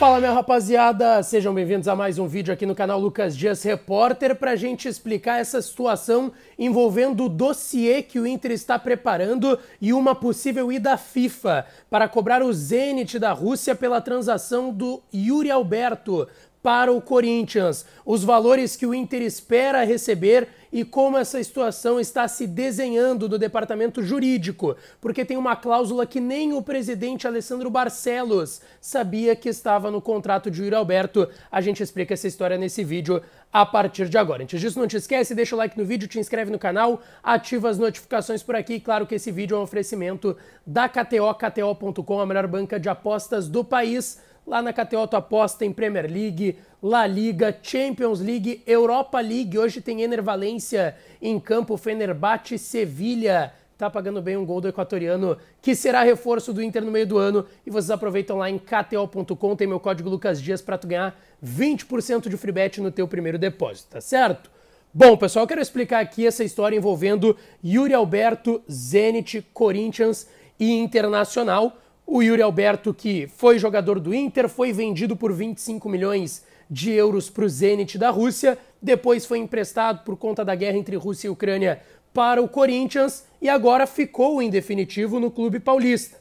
Fala, minha rapaziada, sejam bem-vindos a mais um vídeo aqui no canal Lucas Dias Repórter pra gente explicar essa situação envolvendo o dossiê que o Inter está preparando e uma possível ida à FIFA para cobrar o Zenit da Rússia pela transação do Yuri Alberto para o Corinthians, os valores que o Inter espera receber e como essa situação está se desenhando no departamento jurídico, porque tem uma cláusula que nem o presidente Alessandro Barcelos sabia que estava no contrato de Yuri Alberto. A gente explica essa história nesse vídeo a partir de agora. Antes disso, não te esquece, deixa o like no vídeo, te inscreve no canal, ativa as notificações por aqui. E claro que esse vídeo é um oferecimento da KTO, KTO.com, a melhor banca de apostas do país. Lá na KTO tu aposta em Premier League, La Liga, Champions League, Europa League. Hoje tem Ener Valencia em campo, Fenerbahçe, Sevilha. Tá pagando bem um gol do equatoriano, que será reforço do Inter no meio do ano. E vocês aproveitam lá em KTO.com, tem meu código Lucas Dias para tu ganhar 20% de free bet no teu primeiro depósito, tá certo? Bom, pessoal, eu quero explicar aqui essa história envolvendo Yuri Alberto, Zenit, Corinthians e Internacional. O Yuri Alberto, que foi jogador do Inter, foi vendido por 25 milhões de euros para o Zenit da Rússia, depois foi emprestado por conta da guerra entre Rússia e Ucrânia para o Corinthians e agora ficou em definitivo no clube paulista.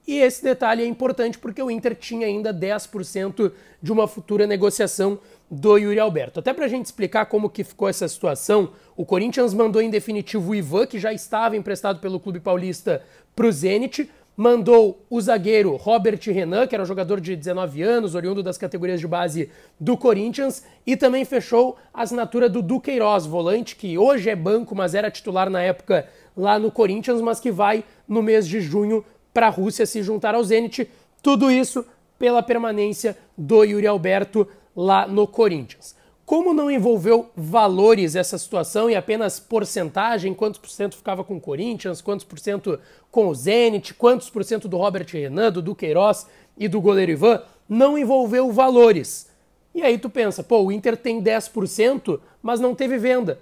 E esse detalhe é importante porque o Inter tinha ainda 10% de uma futura negociação do Yuri Alberto. Até para a gente explicar como que ficou essa situação, o Corinthians mandou em definitivo o Ivan, que já estava emprestado pelo clube paulista, para o Zenit, mandou o zagueiro Robert Renan, que era um jogador de 19 anos, oriundo das categorias de base do Corinthians, e também fechou a assinatura do Duqueiroz, volante, que hoje é banco, mas era titular na época lá no Corinthians, mas que vai no mês de junho para a Rússia se juntar ao Zenit. Tudo isso pela permanência do Yuri Alberto lá no Corinthians. Como não envolveu valores essa situação e apenas porcentagem, quantos por cento ficava com o Corinthians, quantos por cento com o Zenit, quantos por cento do Robert Renan, do Duqueiroz e do goleiro Ivan, não envolveu valores. E aí tu pensa, pô, o Inter tem 10%, mas não teve venda.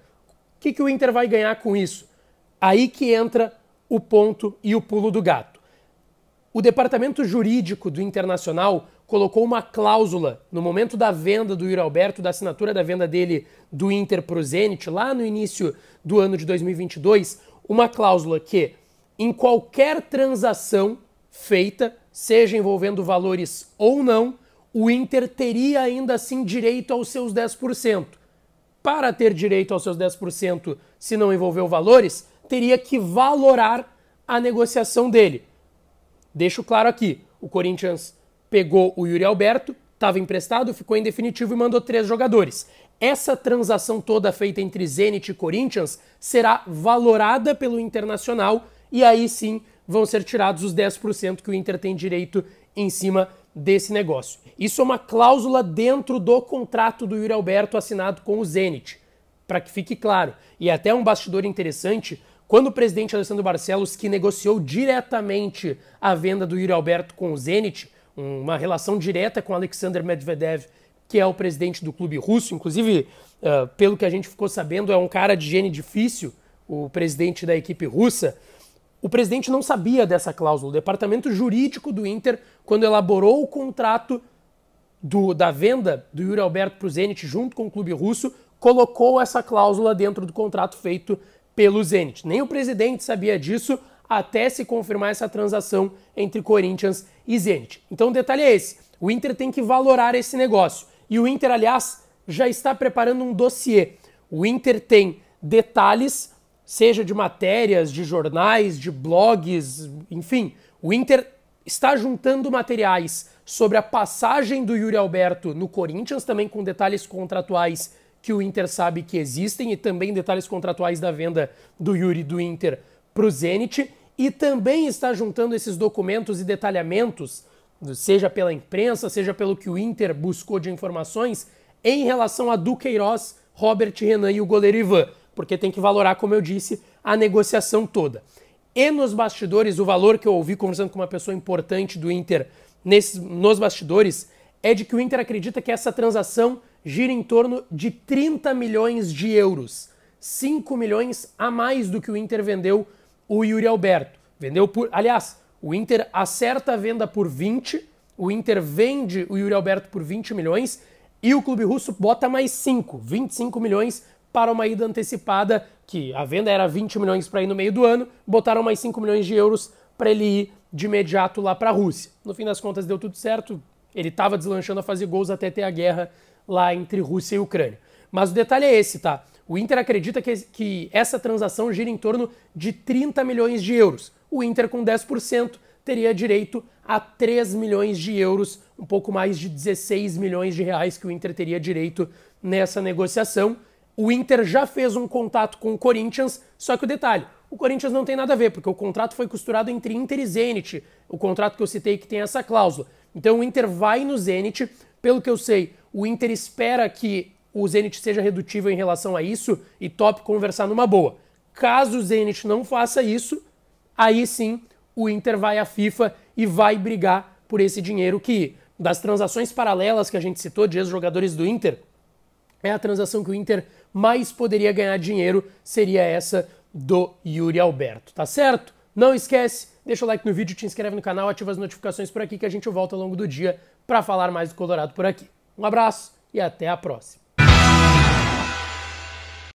O que o Inter vai ganhar com isso? Aí que entra o ponto e o pulo do gato. O departamento jurídico do Internacional colocou uma cláusula no momento da venda do Yuri Alberto, da assinatura da venda dele do Inter para o Zenit, lá no início do ano de 2022, uma cláusula que, em qualquer transação feita, seja envolvendo valores ou não, o Inter teria ainda assim direito aos seus 10%. Para ter direito aos seus 10%, se não envolveu valores, teria que valorar a negociação dele. Deixo claro aqui, o Corinthians pegou o Yuri Alberto, estava emprestado, ficou em definitivo e mandou 3 jogadores. Essa transação toda feita entre Zenit e Corinthians será valorada pelo Internacional e aí sim vão ser tirados os 10% que o Inter tem direito em cima desse negócio. Isso é uma cláusula dentro do contrato do Yuri Alberto assinado com o Zenit, para que fique claro. E até um bastidor interessante, quando o presidente Alessandro Barcelos, que negociou diretamente a venda do Yuri Alberto com o Zenit, uma relação direta com Alexander Medvedev, que é o presidente do clube russo, inclusive, pelo que a gente ficou sabendo, é um cara de gene difícil, o presidente da equipe russa. O presidente não sabia dessa cláusula. O departamento jurídico do Inter, quando elaborou o contrato da venda do Yuri Alberto para o Zenit junto com o clube russo, colocou essa cláusula dentro do contrato feito pelo Zenit. Nem o presidente sabia disso até se confirmar essa transação entre Corinthians e Zenit. Então o detalhe é esse, o Inter tem que valorar esse negócio. E o Inter, aliás, já está preparando um dossiê. O Inter tem detalhes, seja de matérias, de jornais, de blogs, enfim. O Inter está juntando materiais sobre a passagem do Yuri Alberto no Corinthians, também com detalhes contratuais que o Inter sabe que existem e também detalhes contratuais da venda do Yuri do Inter para o Zenit, e também está juntando esses documentos e detalhamentos, seja pela imprensa, seja pelo que o Inter buscou de informações, em relação a Duqueiroz, Robert Renan e o goleiro Ivan, porque tem que valorar, como eu disse, a negociação toda. E nos bastidores, o valor que eu ouvi conversando com uma pessoa importante do Inter nos bastidores é de que o Inter acredita que essa transação gira em torno de 30 milhões de euros. 5 milhões a mais do que o Inter vendeu o Yuri Alberto. Aliás, o Inter acerta a venda por 20, o Inter vende o Yuri Alberto por 20 milhões e o clube russo bota mais 25 milhões para uma ida antecipada, que a venda era 20 milhões para ir no meio do ano, botaram mais 5 milhões de euros para ele ir de imediato lá para a Rússia. No fim das contas deu tudo certo, ele estava deslanchando a fazer gols até ter a guerra lá entre Rússia e Ucrânia. Mas o detalhe é esse, tá? O Inter acredita que essa transação gira em torno de 30 milhões de euros. O Inter com 10% teria direito a 3 milhões de euros, um pouco mais de 16 milhões de reais que o Inter teria direito nessa negociação. O Inter já fez um contato com o Corinthians, só que o detalhe, o Corinthians não tem nada a ver, porque o contrato foi costurado entre Inter e Zenit, o contrato que eu citei que tem essa cláusula. Então o Inter vai no Zenit, pelo que eu sei, o Inter espera que o Zenit seja redutível em relação a isso e tope conversar numa boa. Caso o Zenit não faça isso, aí sim o Inter vai à FIFA e vai brigar por esse dinheiro que, das transações paralelas que a gente citou de ex-jogadores do Inter, é a transação que o Inter mais poderia ganhar dinheiro, seria essa do Yuri Alberto, tá certo? Não esquece, deixa o like no vídeo, te inscreve no canal, ativa as notificações por aqui que a gente volta ao longo do dia para falar mais do Colorado por aqui. Um abraço e até a próxima.